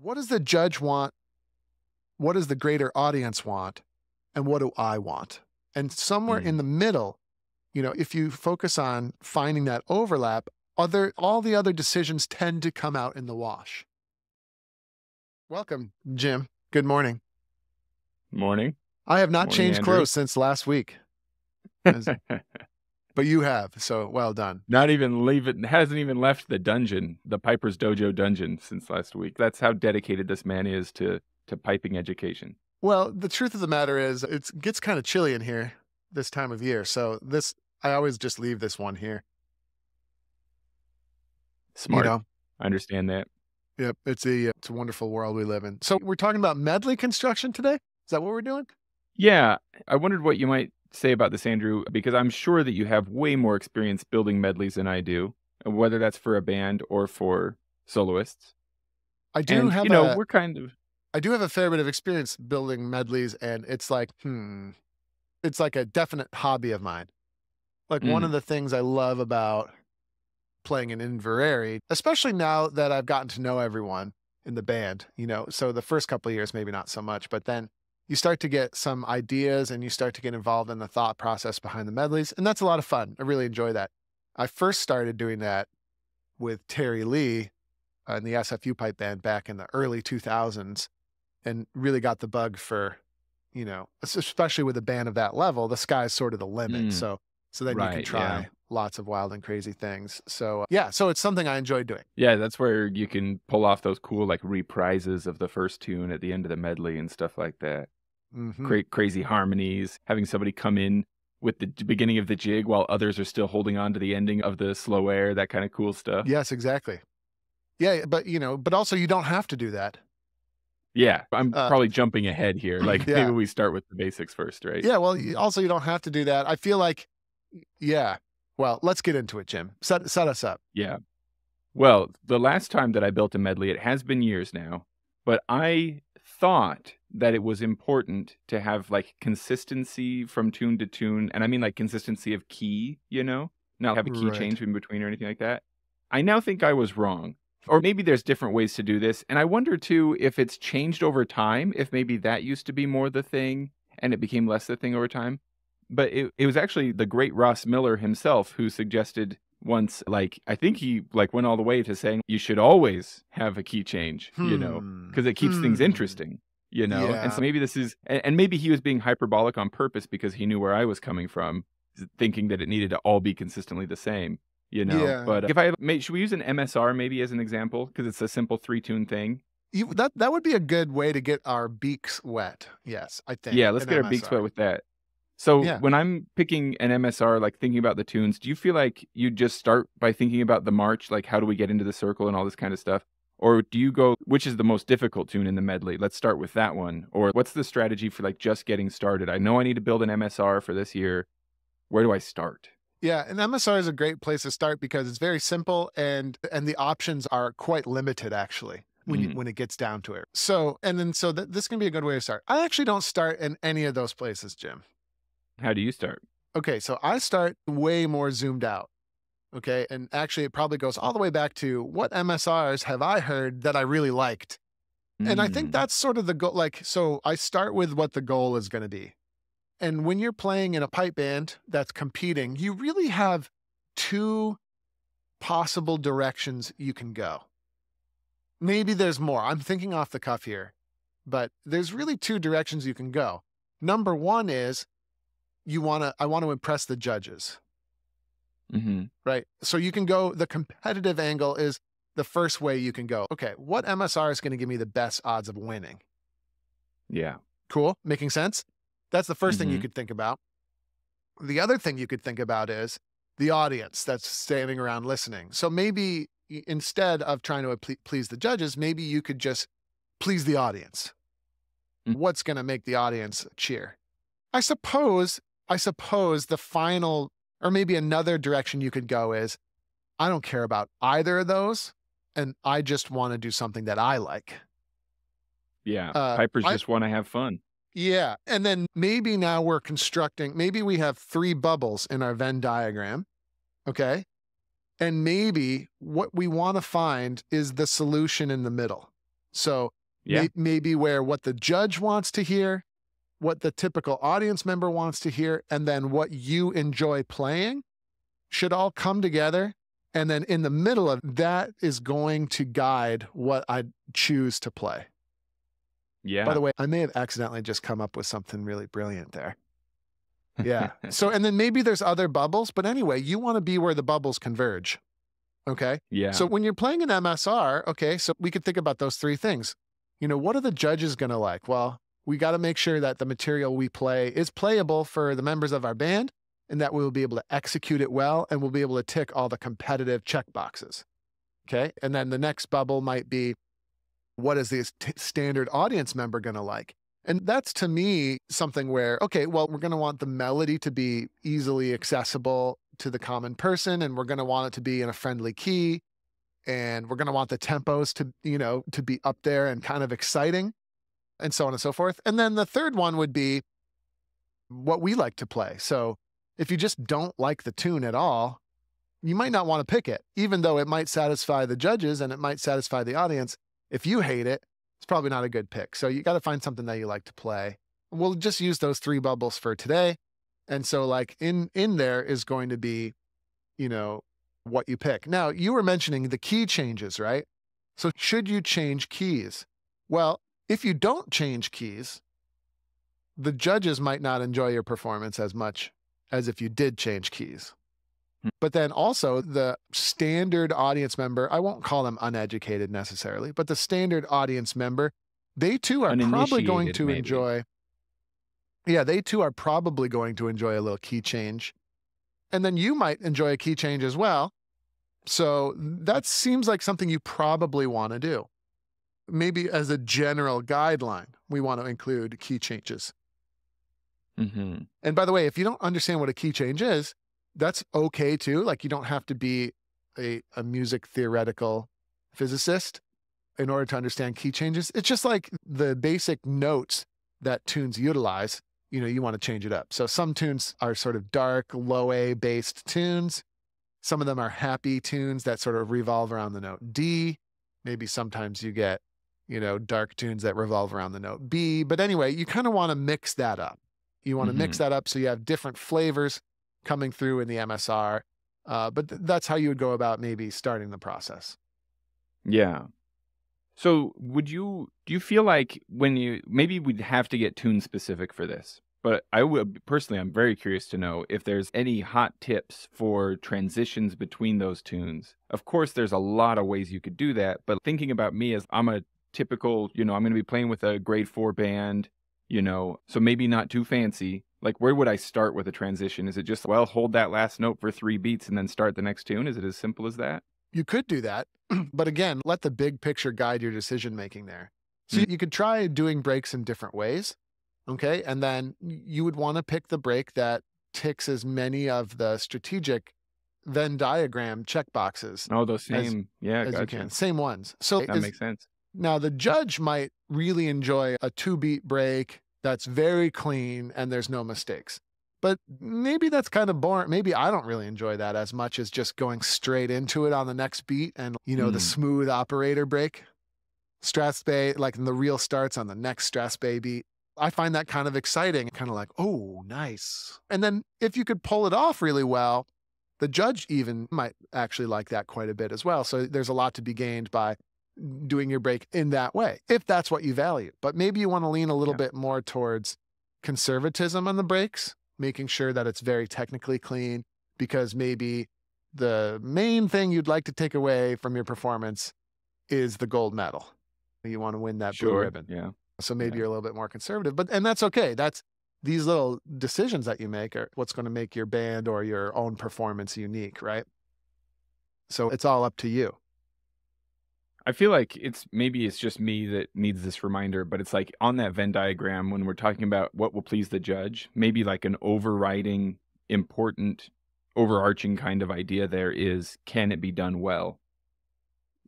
what does the judge want? What does the greater audience want? And what do I want? And somewhere in Mm. the middle, if you focus on finding that overlap, all the other decisions tend to come out in the wash. Welcome, Jim. Good morning. Morning. I have not Morning, changed Andrew. clothes since last week, as- but you have, so well done. Not even hasn't even left the dungeon, the Piper's Dojo dungeon since last week. That's how dedicated this man is to piping education. Well, the truth of the matter is it gets kind of chilly in here this time of year, so I always just leave this one here. Smart. I understand that. Yep, it's a wonderful world we live in. So we're talking about Medley Construction today? Is that what we're doing? Yeah, I wondered what you might say about this, Andrew, because I'm sure that you have way more experience building medleys than I do, whether that's for a band or for soloists. I do And, have we're kind of I do have a fair bit of experience building medleys, and it's like, it's like a definite hobby of mine. Like one of mm, the things I love about playing in Inverary, especially now that I've gotten to know everyone in the band, so the first couple of years, maybe not so much, but then you start to get some ideas and you start to get involved in the thought process behind the medleys. And that's a lot of fun. I really enjoy that. I first started doing that with Terry Lee in the SFU pipe band back in the early 2000s and really got the bug for, especially with a band of that level, the sky's sort of the limit. mm, So then you can right, yeah. try lots of wild and crazy things. So yeah, so it's something I enjoy doing. Yeah, that's where you can pull off those cool, like, reprises of the first tune at the end of the medley and stuff like that. Hmm. Crazy harmonies, having somebody come in with the beginning of the jig while others are still holding on to the ending of the slow air, that kinda cool stuff. Yes, exactly. Yeah, but also you don't have to do that. Yeah, I'm Uh, probably jumping ahead here, like, maybe yeah. we start with the basics first, right? Yeah. Well, also you don't have to do that. I feel like, yeah. Well, let's get into it, Jim. Set us up. Yeah. Well, the last time that I built a medley, it has been years now, but I thought that it was important to have, like, consistency from tune to tune, and I mean, like, consistency of key, not have a key Right. change in between or anything like that. I now think I was wrong, or maybe there's different ways to do this, and I wonder too if it's changed over time, if maybe that used to be more the thing and it became less the thing over time. But it was actually the great Ross Miller himself who suggested once, like, I think he, like, went all the way to saying you should always have a key change, Hmm. because it keeps things Hmm. interesting, And Yeah. so maybe this is, and maybe he was being hyperbolic on purpose because he knew where I was coming from, thinking that it needed to all be consistently the same. Yeah. But if should we use an MSR maybe as an example? Because it's a simple 3-tune thing. That would be a good way to get our beaks wet. Yes, I Yeah, think let's an get our beaks MSR. wet with that. So Yeah. when I'm picking an MSR, like thinking about the tunes, do you feel like you just start by thinking about the march, like how do we get into the circle and all this kind of stuff? Or do you go, which is the most difficult tune in the medley? Let's start with that one. Or what's the strategy for, like, just getting started? I know I need to build an MSR for this year. Where do I start? Yeah, an MSR is a great place to start because it's very simple and the options are quite limited actually Mm, when it gets down to it. This can be a good way to start. I actually don't start in any of those places, Jim. how do you start? Okay, so I start way more zoomed out. Okay, and actually it probably goes all the way back to what MSRs have I heard that I really liked. And I think Mm, that's sort of the goal. Like, so I start with what the goal is going to be. And when you're playing in a pipe band that's competing, you really have two possible directions you can go. Maybe there's more. I'm thinking off the cuff here, but there's really two directions you can go. Number one is I want to impress the judges, hmm right? So you can go, the competitive angle is the first way you can go. Okay, what MSR is going to give me the best odds of winning? Yeah. Cool. Making sense? That's the first thing you hmm could think about. The other thing you could think about is the audience that's standing around listening. So maybe instead of trying to please the judges, maybe you could just please the audience. What's going to make the audience cheer? I suppose the final, or maybe another direction you could go is, I don't care about either of those, and I just want to do something that I like. Yeah. Uh, Pipers I just want to have fun. Yeah, and then maybe now we're constructing. Maybe we have 3 bubbles in our Venn diagram. Okay, and maybe what we want to find is the solution in the middle. So Yeah. maybe where what the judge wants to hear, what the typical audience member wants to hear, and then what you enjoy playing should all come together. And then in the middle of that is going to guide what I choose to play. By Yeah. the way, I may have accidentally just come up with something really brilliant there. Yeah. So, and then maybe there's other bubbles, but anyway, you want to be where the bubbles converge. Okay. Yeah. So when you're playing an MSR, okay, so we could think about those three things. What are the judges going to like? Well, we got to make sure that the material we play is playable for the members of our band and that we'll be able to execute it well and we'll be able to tick all the competitive check boxes. Okay. And then the next bubble might be, what is this standard audience member going to like? And that's to me something where, okay, well, we're going to want the melody to be easily accessible to the common person, and we're going to want it to be in a friendly key, and we're going to want the tempos to be up there and kind of exciting, and so on and so forth. And then the third one would be what we like to play. So if you just don't like the tune at all, you might not want to pick it, even though it might satisfy the judges and it might satisfy the audience. If you hate it, it's probably not a good pick. So you got to find something that you like to play. We'll just use those three bubbles for today. And so like in there is going to be, what you pick. Now, you were mentioning the key changes, right? So should you change keys? Well, if you don't change keys, the judges might not enjoy your performance as much as if you did change keys. But then also the standard audience member, I won't call them uneducated necessarily, but the standard audience member, they too are probably going Uninitiated, to maybe. enjoy. Yeah, they too are probably going to enjoy a little key change. And then you might enjoy a key change as well. So that seems like something you probably want to do. Maybe as a general guideline, we want to include key changes. Mm-hmm. And by the way, if you don't understand what a key change is, that's okay too. Like you don't have to be a music theoretical physicist in order to understand key changes. It's just like the basic notes that tunes utilize. You want to change it up. So some tunes are sort of dark, low A based tunes. Some of them are happy tunes that sort of revolve around the note D. Maybe sometimes you get, dark tunes that revolve around the note B. But anyway, you kind of want to mix that up. You want to mix that up so you have different flavors coming through in the MSR. But that's how you would go about maybe starting the process. Yeah. So do you feel like maybe we'd have to get tune specific for this, but I'm very curious to know if there's any hot tips for transitions between those tunes. Of course, there's a lot of ways you could do that, but thinking about me as I'm a typical, I'm going to be playing with a grade 4 band, so maybe not too fancy. Like, where would I start with a transition? Is it just, hold that last note for 3 beats and then start the next tune? Is it as simple as that? You could do that, but again, let the big picture guide your decision making there. So you could try doing breaks in different ways, okay? And then you would want to pick the break that ticks as many of the strategic Venn diagram checkboxes. Oh, those same, as you can. Same ones. So that makes sense. Now, the judge might really enjoy a 2-beat break that's very clean and there's no mistakes. But maybe that's kind of boring. Maybe I don't really enjoy that as much as just going straight into it on the next beat and, the smooth operator break. Strathspey, like the real starts on the next Strathspey beat. I find that kind of exciting, kind of like, oh, nice. And then if you could pull it off really well, the judge even might actually like that quite a bit as well. So there's a lot to be gained by doing your break in that way, if that's what you value. But maybe you want to lean a little bit more towards conservatism on the breaks, making sure that it's very technically clean, because maybe the main thing you'd like to take away from your performance is the gold medal. You want to win that blue ribbon. Yeah. So maybe you're a little bit more conservative, and that's okay. These little decisions that you make are what's going to make your band or your own performance unique, right? So it's all up to you. I feel like it's just me that needs this reminder, but it's like on that Venn diagram when we're talking about what will please the judge, maybe like an overriding, important, overarching kind of idea there is, can it be done well?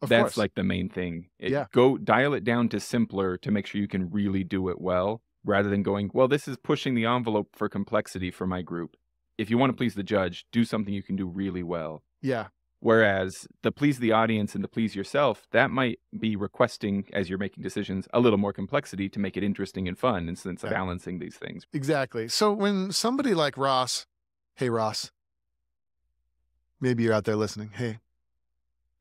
That's course. Like the main thing. Go dial it down to simpler to make sure you can really do it well, rather than going, this is pushing the envelope for complexity for my group. If you want to please the judge, do something you can do really well. Yeah. Whereas the please the audience and the please yourself, that might be requesting, as you're making decisions, a little more complexity to make it interesting and fun, in sense of Yeah, balancing these things. exactly. So when somebody like Ross, hey, Ross, maybe you're out there listening. Hey,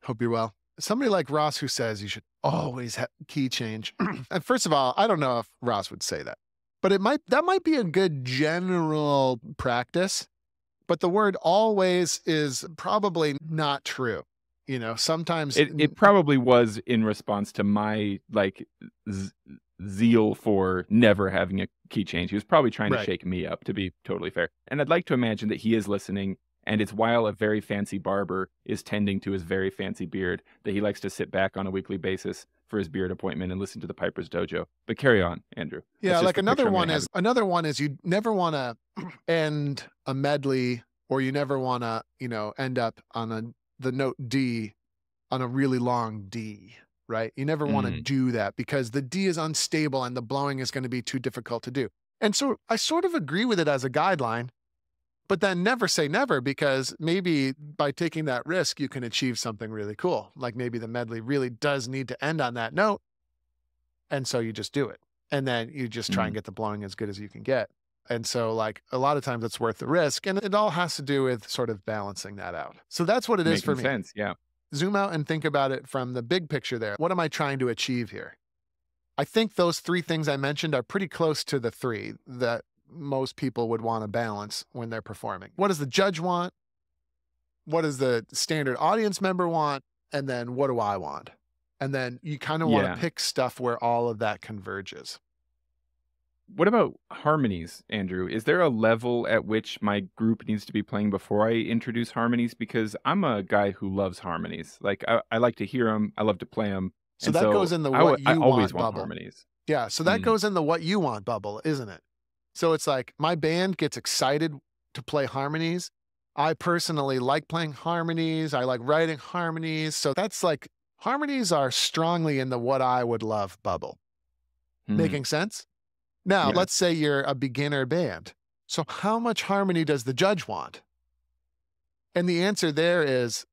hope you're well. Somebody like Ross who says you should always have key change. And first of all, I don't know if Ross would say that, but that might be a good general practice. But the word always is probably not true. You know, sometimes It probably was in response to my like zeal for never having a key change. He was probably trying to right. shake me up, to be totally fair. And I'd like to imagine that he is listening, and it's while a very fancy barber is tending to his very fancy beard that he likes to sit back on a weekly basis for his beard appointment and listen to the Piper's Dojo. But carry on, Andrew. Yeah, like another one have. is you never want to end a medley, or you never want to, end up on the note D on a really long D, right? You never want to do that because the D is unstable and the blowing is going to be too difficult to do. And so I sort of agree with it as a guideline, but then never say never, because maybe by taking that risk, you can achieve something really cool. Like maybe the medley really does need to end on that note. And so you just do it. And then you just try and get the blowing as good as you can get. And so like a lot of times it's worth the risk, and it all has to do with sort of balancing that out. So that's what it is for me. Sense, yeah. Zoom out and think about it from the big picture there. What am I trying to achieve here? I think those three things I mentioned are pretty close to the three that most people would want to balance when they're performing. What does the judge want? What does the standard audience member want? And then what do I want? And then you kind of want to pick stuff where all of that converges. What about harmonies, Andrew? Is there a level at which my group needs to be playing before I introduce harmonies? Because I'm a guy who loves harmonies. Like, I like to hear them. I love to play them. So that goes in the what you I always want bubble. Harmonies. Yeah, so that goes in the what you want bubble, isn't it? So it's like my band gets excited to play harmonies. I personally like playing harmonies. I like writing harmonies. So that's like harmonies are strongly in the what I would love bubble. Making sense? Now, let's say you're a beginner band. So how much harmony does the judge want? And the answer there is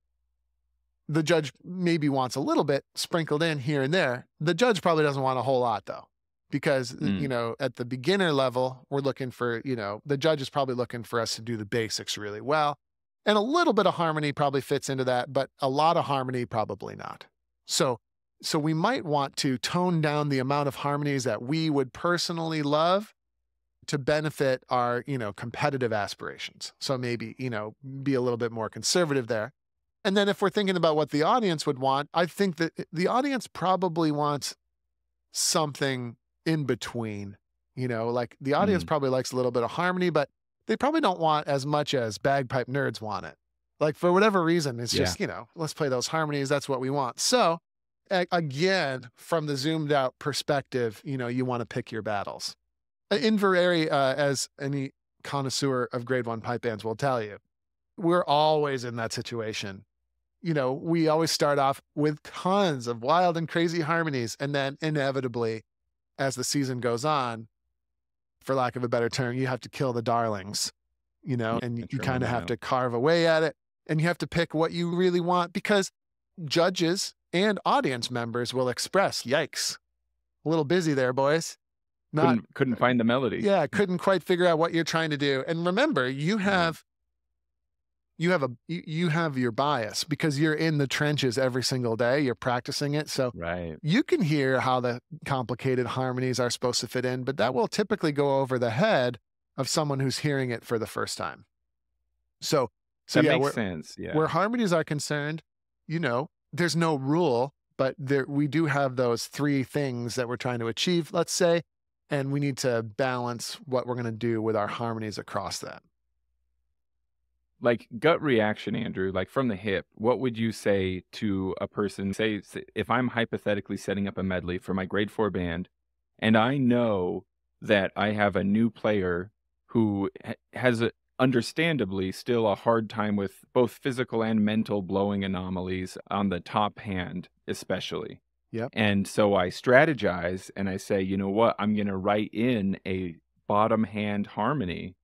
the judge maybe wants a little bit sprinkled in here and there. The judge probably doesn't want a whole lot though, because, at the beginner level, we're looking for, the judge is probably looking for us to do the basics really well. And a little bit of harmony probably fits into that, but a lot of harmony, probably not. So we might want to tone down the amount of harmonies that we would personally love to benefit our, competitive aspirations. So maybe, be a little bit more conservative there. And then if we're thinking about what the audience would want, I think that the audience probably wants something in between, like the audience probably likes a little bit of harmony, but they probably don't want as much as bagpipe nerds want it. Like for whatever reason, it's just, let's play those harmonies. That's what we want. So again, from the zoomed out perspective, you want to pick your battles. Inverary, as any connoisseur of grade 1 pipe bands will tell you, we're always in that situation. We always start off with tons of wild and crazy harmonies. And then inevitably, as the season goes on, for lack of a better term, you have to kill the darlings, and you kind of have to carve away at it. And you have to pick what you really want, because judges and audience members will express, yikes, a little busy there, boys. Couldn't find the melody. Yeah, couldn't quite figure out what you're trying to do. And remember, you have your bias because you're in the trenches every single day. You're practicing it. So you can hear how the complicated harmonies are supposed to fit in, but that will typically go over the head of someone who's hearing it for the first time. So that makes sense. Yeah. Where harmonies are concerned, there's no rule, but we do have those three things that we're trying to achieve, let's say, and we need to balance what we're going to do with our harmonies across that. Like gut reaction, Andrew, like from the hip, what would you say to a person, say if I'm hypothetically setting up a medley for my grade 4 band, and I know that I have a new player who has understandably still a hard time with both physical and mental blowing anomalies on the top hand, especially. Yep. And so I strategize and I say, you know what, I'm going to write in a bottom hand harmony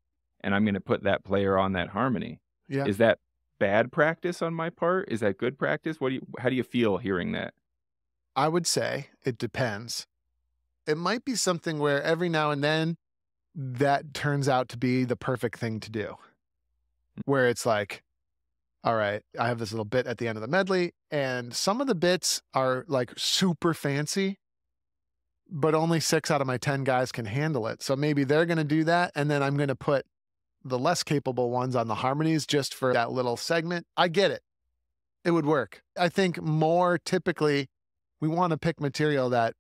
and I'm going to put that player on that harmony. Yeah. Is that bad practice on my part? Is that good practice? How do you feel hearing that? I would say it depends. It might be something where every now and then that turns out to be the perfect thing to do, where it's like, all right, I have this little bit at the end of the medley, and some of the bits are like super fancy, but only 6 out of my 10 guys can handle it. So maybe they're going to do that. And then I'm going to put the less capable ones on the harmonies just for that little segment. I get it. It would work. I think more typically we want to pick material that,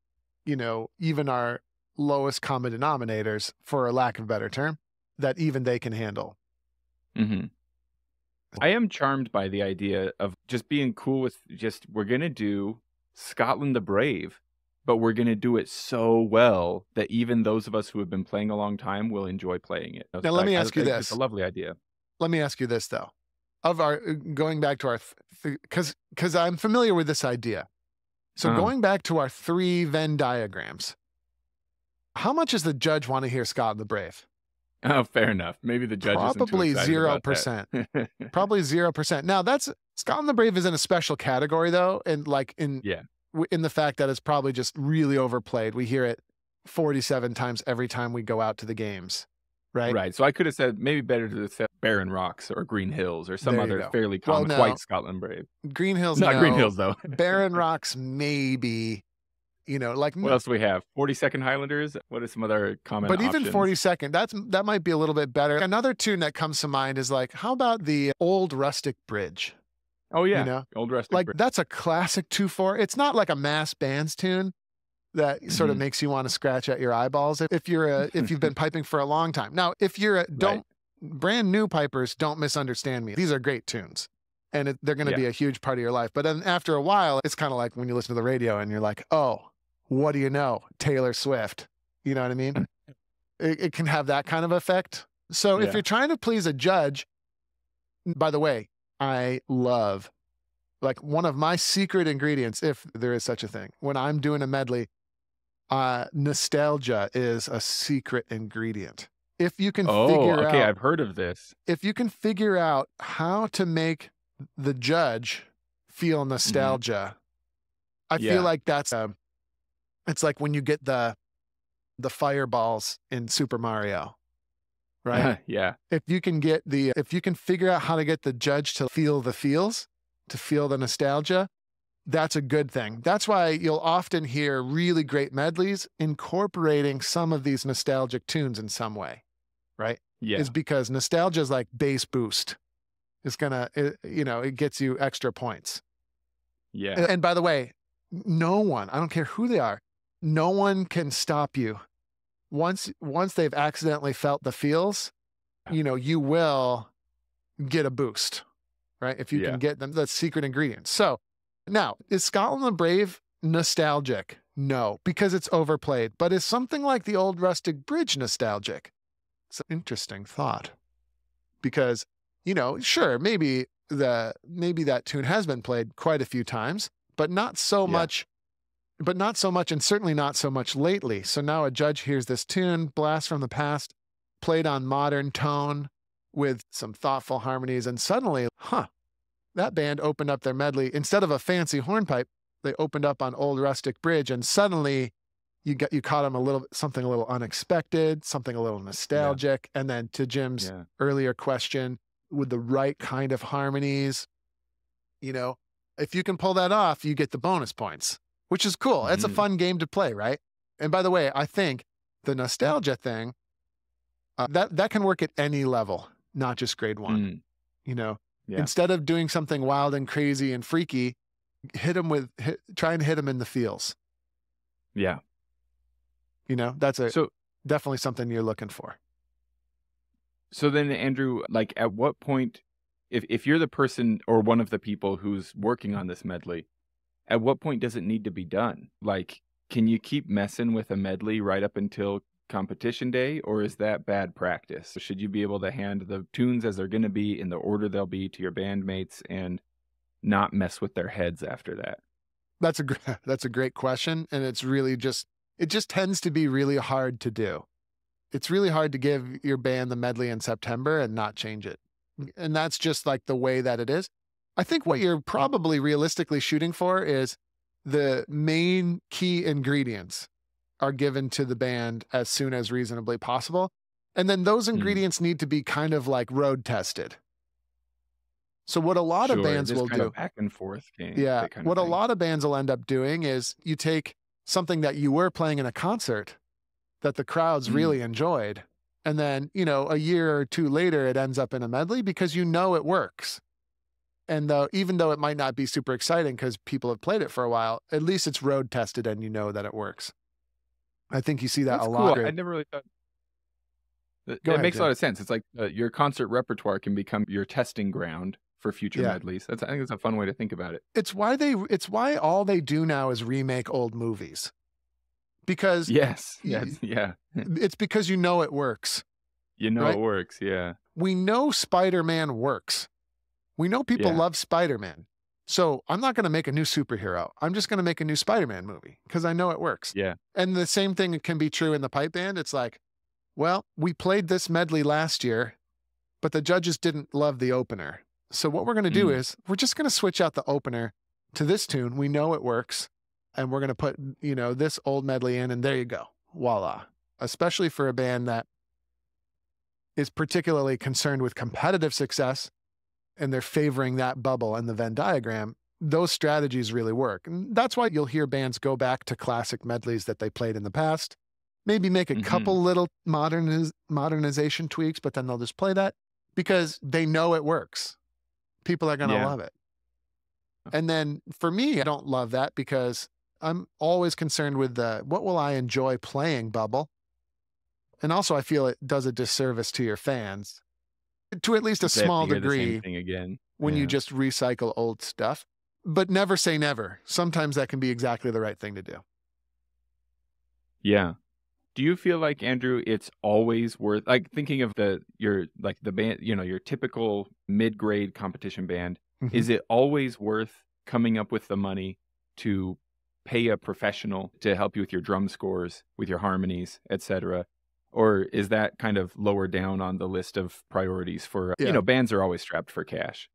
even our lowest common denominators, for a lack of a better term, that even they can handle. Hmm. I am charmed by the idea of just being cool with we're going to do Scotland the Brave, but we're going to do it so well that even those of us who have been playing a long time will enjoy playing it. Now, let me ask you It's a this. lovely idea. Let me ask you this, though. Going back to our, because I'm familiar with this idea. So going back to our 3 Venn diagrams, how much does the judge want to hear Scotland the Brave? Oh, fair enough. Maybe the judge Probably isn't too excited 0%. about that. Probably 0%. Now, that's Scotland the Brave is in a special category, though, and Yeah. in the fact that it's probably just really overplayed. We hear it 47 times every time we go out to the games, right? Right. So I could have said maybe better to say Barren Rocks or Green Hills or some There you other go. fairly Well, common no. white Scotland Brave. Green Hills, Not no. Green Hills, though. Barren Rocks, maybe. What else do we have? 42nd Highlanders? What are some other common But options? even 42nd, that might be a little bit better. Another tune that comes to mind is like, how about the Old Rustic Bridge? Oh, yeah. Old Rustic Like Bridge. that's a classic 2/4. It's not like a mass bands tune that sort of makes you want to scratch at your eyeballs if you've been piping for a long time. Now, if you're brand new pipers, don't misunderstand me. These are great tunes. And they're going to be a huge part of your life. But then after a while, it's kind of like when you listen to the radio and you're like, oh, what do you know? Taylor Swift. You know what I mean? It can have that kind of effect. So if you're trying to please a judge, by the way, I love, like, one of my secret ingredients, if there is such a thing, when I'm doing a medley, nostalgia is a secret ingredient. If you can figure out, I've heard of this. If you can figure out how to make the judge feel nostalgia, I feel like that's it's like when you get the fireballs in Super Mario, right? Yeah. If you can figure out how to get the judge to feel the feels, to feel the nostalgia, that's a good thing. That's why you'll often hear really great medleys incorporating some of these nostalgic tunes in some way, right? Yeah. Is because nostalgia is like bass boost. It gets you extra points. Yeah. And by the way, no one, I don't care who they are, no one can stop you. Once they've accidentally felt the feels, you will get a boost, right? If you can get them, that's secret ingredients. So now, is Scotland the Brave nostalgic? No, because it's overplayed. But is something like the Old Rustic Bridge nostalgic? It's an interesting thought. Because, sure, maybe that tune has been played quite a few times, but not so much. But not so much, and certainly not so much lately. So now a judge hears this tune, blast from the past, played on modern tone with some thoughtful harmonies, and suddenly, that band opened up their medley. Instead of a fancy hornpipe, they opened up on Old Rustic Bridge, and suddenly you caught them something a little unexpected, something a little nostalgic, and then to Jim's earlier question, with the right kind of harmonies, if you can pull that off, you get the bonus points. Which is cool. It's a fun game to play, right? And by the way, I think the nostalgia thing, that can work at any level, not just grade 1. Instead of doing something wild and crazy and freaky, try and hit them in the feels. Yeah. That's definitely something you're looking for. So then, Andrew, like, at what point, if you're the person or one of the people who's working on this medley, at what point does it need to be done? Like, can you keep messing with a medley right up until competition day, or is that bad practice? Should you be able to hand the tunes as they're going to be in the order they'll be to your bandmates and not mess with their heads after that? That's a great question, and it's really it just tends to be really hard to do. It's really hard to give your band the medley in September and not change it. And that's just like the way that it is. I think what you're probably realistically shooting for is the main key ingredients are given to the band as soon as reasonably possible. And then those Mm, ingredients need to be kind of like road tested. So what a lot of sure. bands This will kind of do, back and forth game, yeah, that kind of what a thing. lot of bands will end up doing is you take something that you were playing in a concert that the crowds Mm, really enjoyed. And then, a year or two later, it ends up in a medley because you know it works. And even though it might not be super exciting because people have played it for a while, at least it's road tested and you know that it works. I think you see that a that's lot. cool. I Great. never really thought that Go ahead, makes a lot Jim. of sense. It's like, your concert repertoire can become your testing ground for future Yeah. medleys. I think it's a fun way to think about it. It's why all they do now is remake old movies because Yes. y- Yes. Yeah. it's because you know it works, You know right? it works. Yeah. We know Spider-Man works. We know people Yeah. love Spider-Man. So I'm not going to make a new superhero. I'm just going to make a new Spider-Man movie because I know it works. Yeah. And the same thing can be true in the pipe band. It's like, well, we played this medley last year, but the judges didn't love the opener. So what we're going to do Mm, is we're just going to switch out the opener to this tune. We know it works. And we're going to put, this old medley in, and there you go. Voila. Especially for a band that is particularly concerned with competitive success and they're favoring that bubble in the Venn diagram, those strategies really work. And that's why you'll hear bands go back to classic medleys that they played in the past, maybe make a mhm. couple little modernization tweaks, but then they'll just play that because they know it works. People are going to Yeah. love it. And then for me, I don't love that because I'm always concerned with the what will I enjoy playing bubble. And also, I feel it does a disservice to your fans to at least a They have to small hear the same degree thing again. when you Yeah. just recycle old stuff. But never say never. Sometimes that can be exactly the right thing to do. Yeah. Do you feel like, Andrew, it's always worth, like, thinking of the band, your typical mid-grade competition band, Mhm. is it always worth coming up with the money to pay a professional to help you with your drum scores, with your harmonies, etc.? Or is that kind of lower down on the list of priorities for, Yeah. bands are always strapped for cash.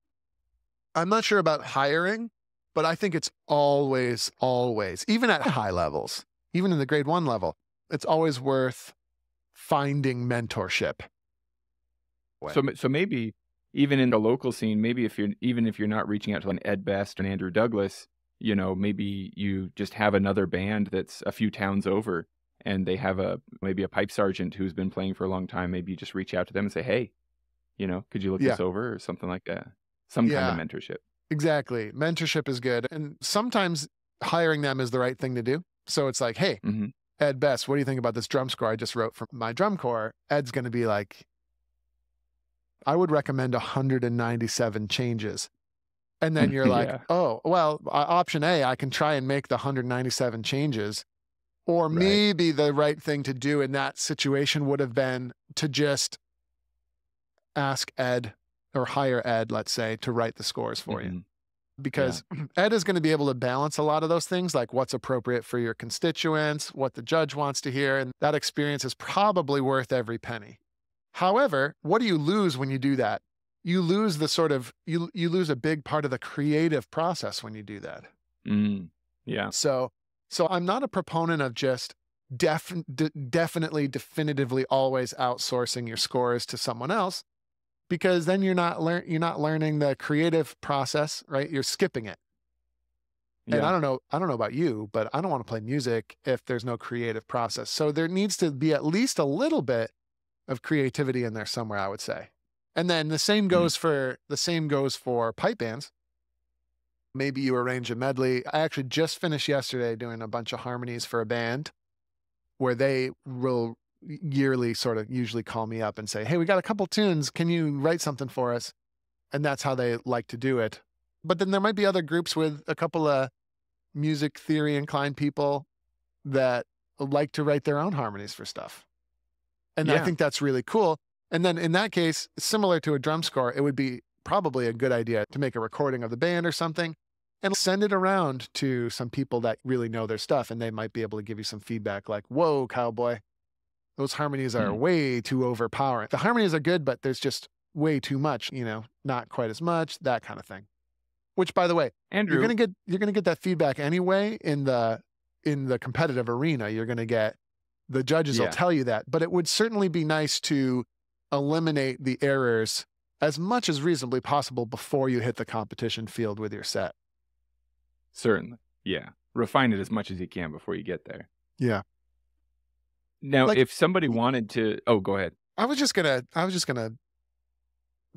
I'm not sure about hiring, but I think it's always, even at high levels, even in the grade one level, it's always worth finding mentorship. Way. So maybe even in the local scene, maybe if you're not reaching out to like Ed Best and Andrew Douglas, maybe you just have another band that's a few towns over and they have maybe a pipe sergeant who's been playing for a long time. Maybe you just reach out to them and say, "Hey, could you look Yeah. this over?" or something like that. Some kind of Yeah, mentorship. exactly. Mentorship is good. And sometimes hiring them is the right thing to do. So it's like, hey, Mhm. Ed Best, what do you think about this drum score I just wrote for my drum corps? Ed's going to be like, I would recommend 197 changes. And then you're like, Yeah, oh, well, option A, I can try and make the 197 changes. Or right. maybe the right thing to do in that situation would have been to just ask Ed or hire Ed, let's say, to write the scores for you. Mhm. Yeah. Because Ed is going to be able to balance a lot of those things, like what's appropriate for your constituents, what the judge wants to hear. And that experience is probably worth every penny. However, what do you lose when you do that? You lose the sort of, you lose a big part of the creative process when you do that. Mm. Yeah. So I'm not a proponent of just definitely, definitively always outsourcing your scores to someone else because then you're not learning the creative process, right? You're skipping it. And Yeah. I don't know about you, but I don't want to play music if there's no creative process. So there needs to be at least a little bit of creativity in there somewhere, I would say. And then Mm. the same goes for pipe bands. Maybe you arrange a medley. I actually just finished yesterday doing a bunch of harmonies for a band where they will yearly sort of usually call me up and say, "Hey, we got a couple tunes. Can you write something for us?" And that's how they like to do it. But then there might be other groups with a couple of music theory inclined people that like to write their own harmonies for stuff. And I Yeah. think that's really cool. And then in that case, similar to a drum score, it would be probably a good idea to make a recording of the band or something and send it around to some people that really know their stuff. And they might be able to give you some feedback like, whoa, cowboy, those harmonies are Mm. way too overpowering. The harmonies are good, but there's just way too much, not quite as much, that kind of thing. Which, by the way, Andrew, you're gonna get that feedback anyway in the competitive arena. You're gonna get the judges will yeah, tell you that, but it would certainly be nice to eliminate the errors as much as reasonably possible before you hit the competition field with your set. certainly. Yeah. Refine it as much as you can before you get there. Yeah. Now, Like, if somebody wanted to, oh, go ahead. I was just gonna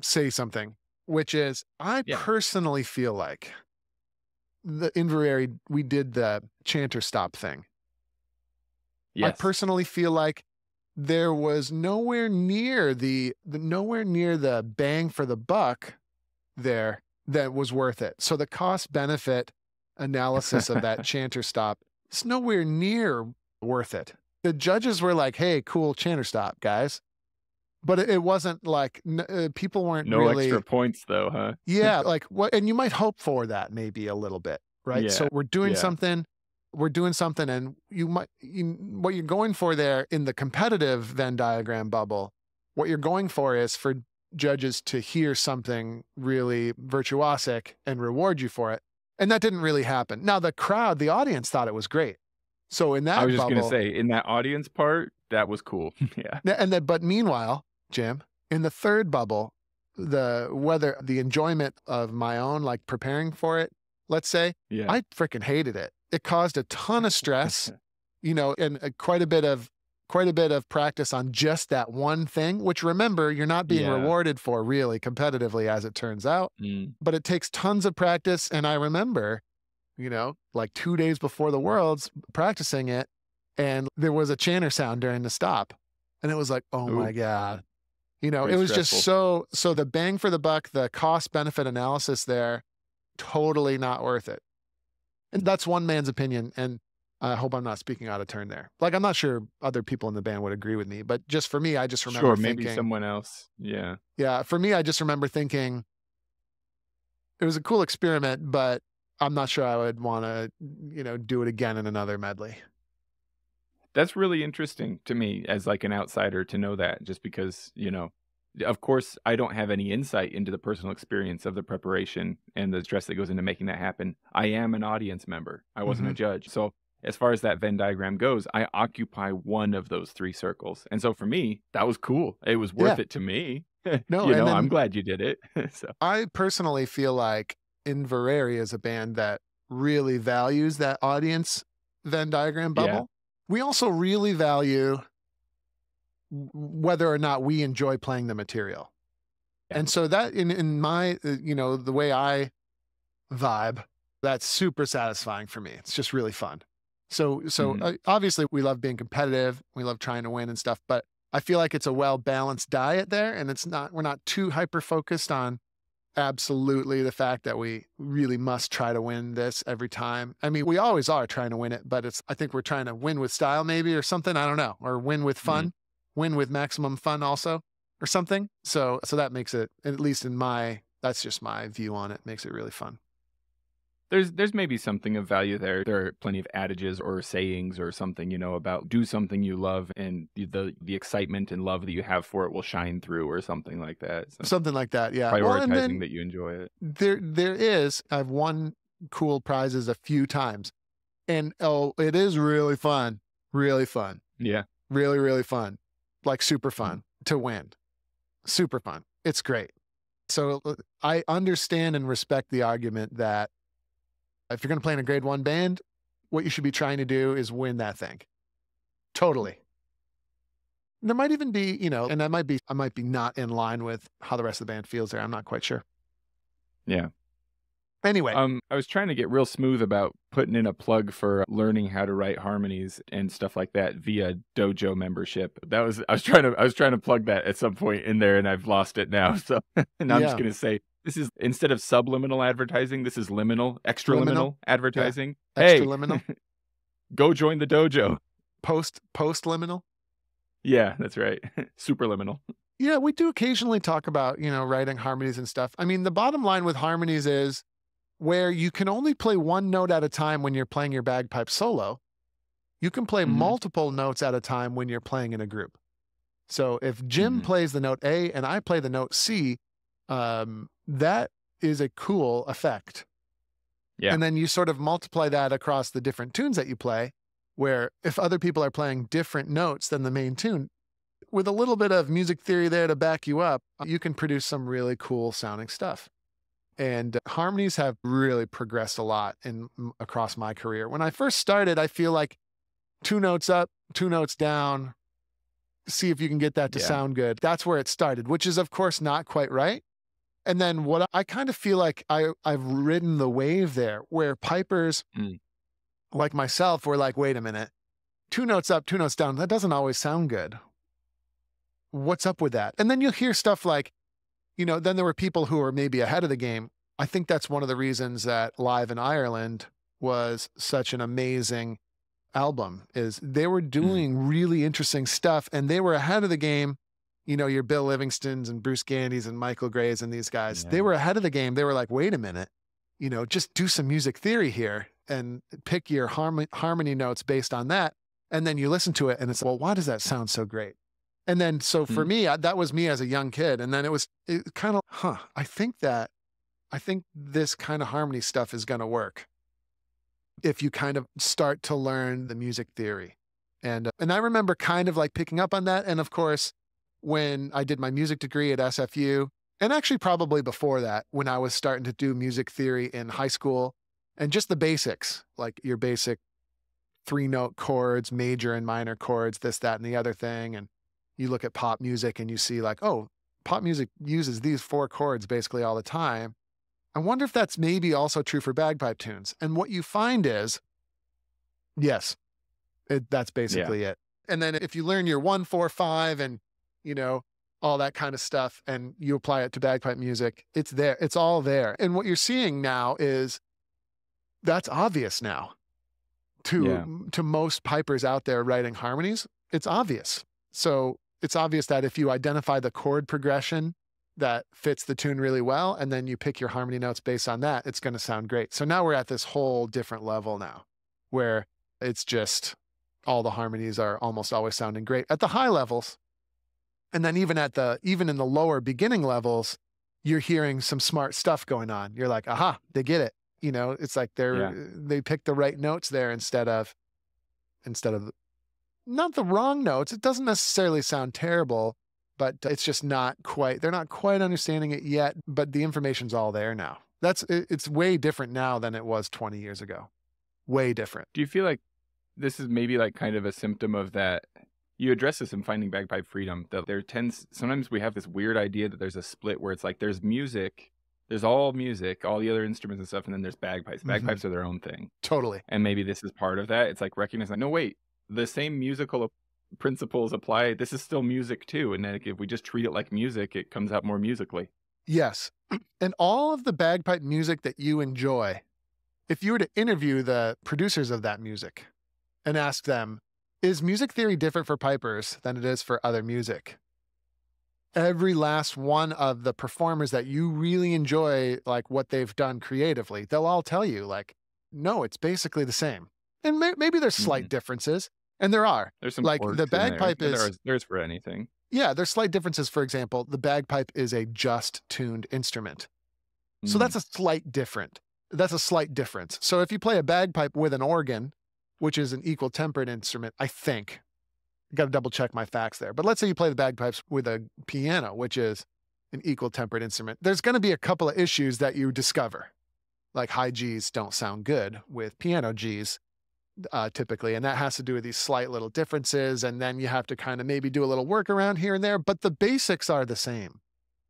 say something, which is I Yeah. personally feel like the Inverary, we did the chanter stop thing. I Yes. personally feel like there was nowhere near the bang for the buck there that was worth it. So the cost benefit analysis of that chanter stop is nowhere near worth it. The judges were like, "Hey, cool chanter stop, guys," but it wasn't like people weren't No extra really. points, though, huh? Yeah, like what? And you might hope for that maybe a little bit, right? Yeah. So we're doing Yeah. something, and what you're going for there in the competitive Venn diagram bubble, what you're going for is for judges to hear something really virtuosic and reward you for it. And that didn't really happen. Now the audience thought it was great. So in that I was just going to bubble, say, in that audience part, that was cool. Yeah. but meanwhile, Jim, in the third bubble, the enjoyment of my own, like preparing for it, let's say, Yeah. I freaking hated it. It caused a ton of stress, and quite a bit of practice on just that one thing, which remember, you're not being Yeah. rewarded for really competitively as it turns out, but it takes tons of practice. And I remember, like 2 days before the Worlds practicing it, and there was a chanter sound during the stop. And it was like, oh my Ooh. God. It Pretty was stressful. just so the bang for the buck, the cost benefit analysis there, totally not worth it. And that's one man's opinion. And I hope I'm not speaking out of turn there. Like, I'm not sure other people in the band would agree with me, but just for me, I just remember Sure, maybe thinking, someone else. Yeah. yeah, for me, I just remember thinking it was a cool experiment, but I'm not sure I would want to, do it again in another medley. That's really interesting to me as like an outsider to know that, just because, of course, I don't have any insight into the personal experience of the preparation and the stress that goes into making that happen. I am an audience member. I wasn't a judge. So as far as that Venn diagram goes, I occupy one of those three circles. And so for me, that was cool. It was worth it to me. No, and then I'm glad you did it. So I personally feel like Inverary is a band that really values that audience Venn diagram bubble. Yeah. We also really value whether or not we enjoy playing the material. Yeah. And so that in my, the way I vibe, that's super satisfying for me. It's just really fun. So obviously we love being competitive. We love trying to win and stuff, but I feel like it's a well-balanced diet there. And we're not too hyper-focused on absolutely the fact that we really must try to win this every time. I mean, we always are trying to win it, but I think we're trying to win with style maybe or something. I don't know. Or win with fun, win with maximum fun also or something. So that makes it, at least that's just my view on it, makes it really fun. There's maybe something of value there. There are plenty of adages or sayings or something, about do something you love and the excitement and love that you have for it will shine through or something like that. So Something like that, yeah. prioritizing that you enjoy it. I've won cool prizes a few times. And it is really fun. Really fun. Yeah. Really, really fun. Like super fun to win. Super fun. It's great. So I understand and respect the argument that if you're going to play in a grade 1 band, what you should be trying to do is win that thing. Totally. There might even be, and I might be not in line with how the rest of the band feels there. I'm not quite sure. Yeah. Anyway. I was trying to get real smooth about putting in a plug for learning how to write harmonies and stuff like that via Dojo membership. I was trying to plug that at some point in there and I've lost it now. So and I'm just going to say, this is, instead of subliminal advertising, this is extra liminal advertising. Yeah. Extra liminal. Go join the dojo. Post liminal. Yeah, that's right. Superliminal. Yeah, we do occasionally talk about, writing harmonies and stuff. I mean, the bottom line with harmonies is where you can only play one note at a time when you're playing your bagpipe solo, you can play multiple notes at a time when you're playing in a group. So if Jim Mhm. plays the note A and I play the note C, that is a cool effect. Yeah. And then you sort of multiply that across the different tunes that you play, where if other people are playing different notes than the main tune, with a little bit of music theory there to back you up, you can produce some really cool sounding stuff. And harmonies have really progressed a lot across my career. When I first started, I feel like two notes up, two notes down, see if you can get that to Yeah. sound good. That's where it started, which is of course not quite right. And then what I kind of feel like I've ridden the wave there where pipers Mm. like myself were like, wait a minute, two notes up, two notes down. That doesn't always sound good. What's up with that? And then you'll hear stuff like, then there were people who were maybe ahead of the game. I think that's one of the reasons that Live in Ireland was such an amazing album is they were Mhm. doing really interesting stuff and they were ahead of the game. Your Bill Livingstons and Bruce Gandys and Michael Grays and these guys, they Yeah. were ahead of the game. They were like, wait a minute, just do some music theory here and pick your harmony notes based on that. And then you listen to it and it's, well, why does that sound so great? And then, so for Mm. me, that was me as a young kid. And then it kind of, I think this kind of harmony stuff is going to work if you kind of start to learn the music theory. And I remember kind of like picking up on that. And of course, when I did my music degree at SFU, and actually probably before that, when I was starting to do music theory in high school and just the basics, like your basic 3-note chords, major and minor chords, this, that, and the other thing. And you look at pop music and you see like, oh, pop music uses these 4 chords basically all the time. I wonder if that's maybe also true for bagpipe tunes. And what you find is, yes, that's Yeah. basically it. And then if you learn your 1, 4, 5 and, you know, all that kind of stuff and you apply it to bagpipe music, it's there. It's all there. And what you're seeing now is that's obvious now Yeah. to most pipers out there writing harmonies. It's obvious. So it's obvious that if you identify the chord progression that fits the tune really well, and then you pick your harmony notes based on that, it's going to sound great. So now we're at this whole different level now where it's just all the harmonies are almost always sounding great at the high levels. And then even in the lower beginning levels, you're hearing some smart stuff going on. You're like, aha, they get it. It's like Yeah. they picked the right notes there instead of not the wrong notes. It doesn't necessarily sound terrible, but it's just they're not quite understanding it yet, but the information's all there now. It's way different now than it was 20 years ago. Way different. Do you feel like this is maybe like kind of a symptom of that? You address this in Finding Bagpipe Freedom, that sometimes we have this weird idea that there's a split where it's like there's music, there's all music, all the other instruments and stuff, and then there's bagpipes. Bagpipes are their own thing. Totally. And maybe this is part of that. It's like recognizing, no, wait, the same musical principles apply. This is still music too. And then if we just treat it like music, it comes out more musically. Yes. And all of the bagpipe music that you enjoy, if you were to interview the producers of that music and ask them, is music theory different for pipers than it is for other music? Every last one of the performers that you really enjoy, like what they've done creatively, they'll all tell you like, no, it's basically the same. And maybe there's slight differences, and there are. There's some Like quirks the in there. bagpipe Yeah, is, there's for anything. yeah, there's slight differences. For example, the bagpipe is a just tuned instrument. So Mm. that's a slight difference. So if you play a bagpipe with an organ, which is an equal tempered instrument, I think, got to double check my facts there. But let's say you play the bagpipes with a piano, which is an equal tempered instrument. There's going to be a couple of issues that you discover. Like high Gs don't sound good with piano Gs typically. And that has to do with these slight little differences. And then you have to kind of maybe do a little work around here and there. But the basics are the same.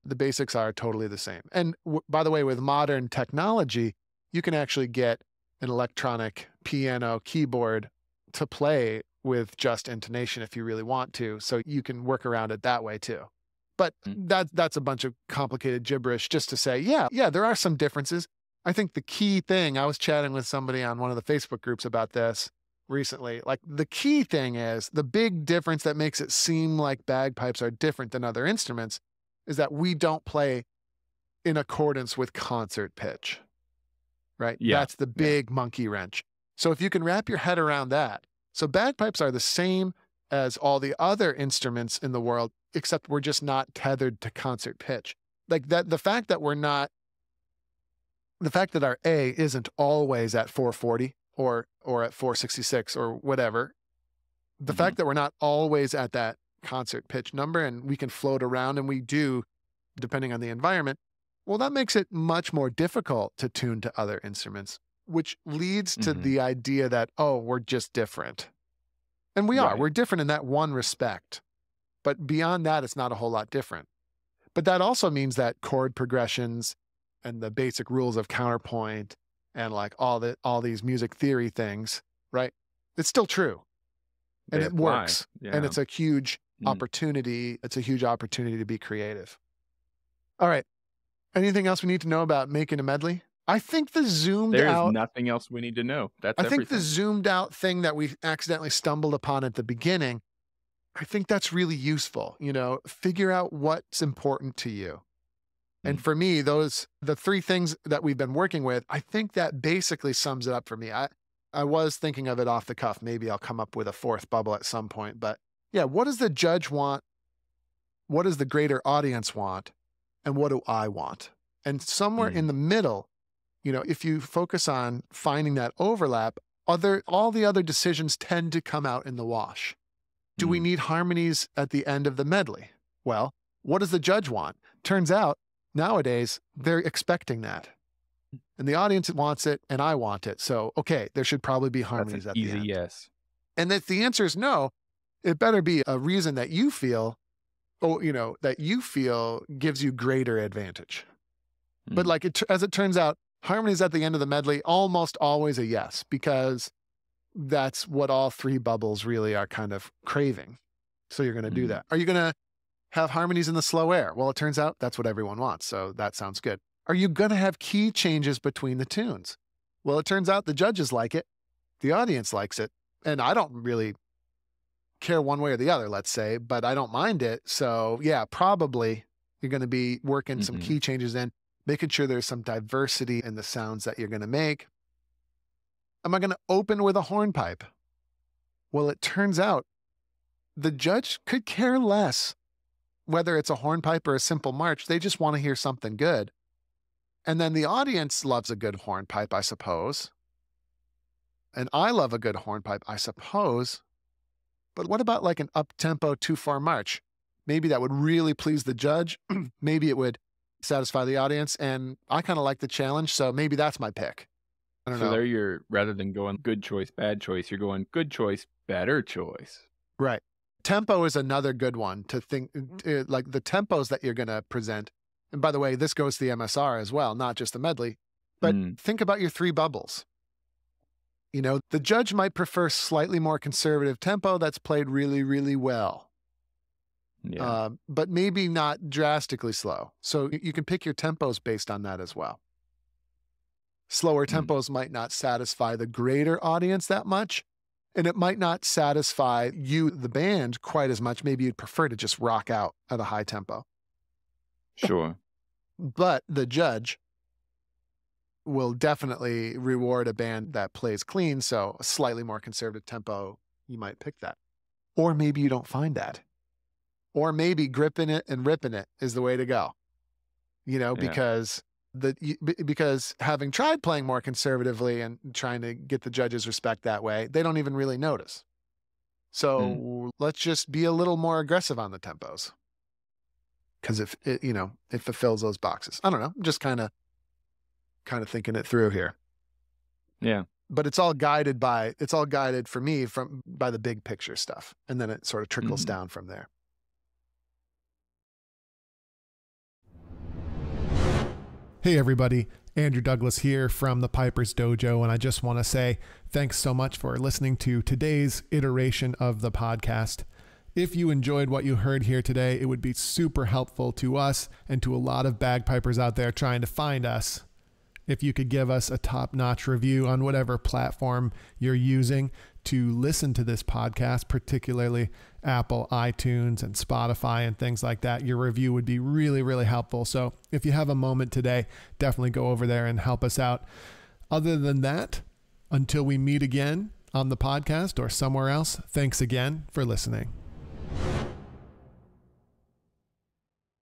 The basics are totally the same. And by the way, with modern technology, you can actually get an electronic piano keyboard to play with just intonation if you really want to. So you can work around it that way too. But Mm. that's a bunch of complicated gibberish just to say, yeah, there are some differences. I think the key thing, I was chatting with somebody on one of the Facebook groups about this recently. Like the key thing is the big difference that makes it seem like bagpipes are different than other instruments is that we don't play in accordance with concert pitch, right? Yeah. That's the big monkey wrench. So if you can wrap your head around that. So bagpipes are the same as all the other instruments in the world, except we're just not tethered to concert pitch. Like that, the fact that our A isn't always at 440 or at 466 or whatever, the fact that we're not always at that concert pitch number and we can float around, and we do, depending on the environment, well, that makes it much more difficult to tune to other instruments, which leads to the idea that, oh, we're just different. And we are. We're different in that one respect. But beyond that, it's not a whole lot different. But that also means that chord progressions and the basic rules of counterpoint and like all these music theory things, right? It's still true. And it works. Yeah. And it's a huge opportunity. It's a huge opportunity to be creative. All right. Anything else we need to know about making a medley? I think the zoomed out... There's nothing else we need to know. That's everything. I think the zoomed out thing that we accidentally stumbled upon at the beginning, I think that's really useful. You know, figure out what's important to you. And for me, the three things that we've been working with, I think that basically sums it up for me. I was thinking of it off the cuff. Maybe I'll come up with a fourth bubble at some point. But yeah, what does the judge want? What does the greater audience want? And what do I want? And somewhere in the middle, you know, if you focus on finding that overlap, all the other decisions tend to come out in the wash. Do we need harmonies at the end of the medley? Well, what does the judge want? Turns out, nowadays, they're expecting that. And the audience wants it, and I want it. So, okay, there should probably be harmonies at the end. Easy yes. And if the answer is no, it better be a reason that you feel, gives you greater advantage. But like as it turns out, harmonies at the end of the medley, almost always a yes, because that's what all three bubbles really are kind of craving. So you're going to do that. Are you going to have harmonies in the slow air? Well, it turns out that's what everyone wants. So that sounds good. Are you going to have key changes between the tunes? Well, it turns out the judges like it. The audience likes it. And I don't really care one way or the other, let's say, but I don't mind it. So yeah, probably you're going to be working some key changes in, making sure there's some diversity in the sounds that you're going to make. Am I going to open with a hornpipe? Well, it turns out the judge could care less whether it's a hornpipe or a simple march. They just want to hear something good. And then the audience loves a good hornpipe, I suppose. And I love a good hornpipe, I suppose. But what about like an up-tempo 2/4 march? Maybe that would really please the judge. Maybe it would satisfy the audience. And I kind of like the challenge, so maybe that's my pick. I don't know. So there you're, rather than going good choice, bad choice, you're going good choice, better choice. Right. Tempo is another good one to think, like the tempos that you're going to present. And by the way, this goes to the MSR as well, not just the medley. But think about your three bubbles. You know, the judge might prefer slightly more conservative tempo that's played really, really well. Yeah. But maybe not drastically slow. So you can pick your tempos based on that as well. Slower tempos might not satisfy the greater audience that much. And it might not satisfy you, the band, quite as much. Maybe you'd prefer to just rock out at a high tempo. Sure. But the judge will definitely reward a band that plays clean. So a slightly more conservative tempo, you might pick that. Or maybe you don't find that. Or maybe gripping it and ripping it is the way to go. You know, because having tried playing more conservatively and trying to get the judges' respect that way, they don't even really notice. So let's just be a little more aggressive on the tempos. Because if it fulfills those boxes. I don't know. I'm just kind of thinking it through here. Yeah. But it's all guided for me by the big picture stuff. And then it sort of trickles down from there. Hey everybody, Andrew Douglas here from the Piper's Dojo, and I just want to say thanks so much for listening to today's iteration of the podcast. If you enjoyed what you heard here today, it would be super helpful to us and to a lot of bagpipers out there trying to find us. If you could give us a top-notch review on whatever platform you're using to listen to this podcast, particularly Apple, iTunes, and Spotify and things like that, your review would be really, really helpful. So if you have a moment today, definitely go over there and help us out. Other than that, until we meet again, on the podcast or somewhere else, thanks again for listening.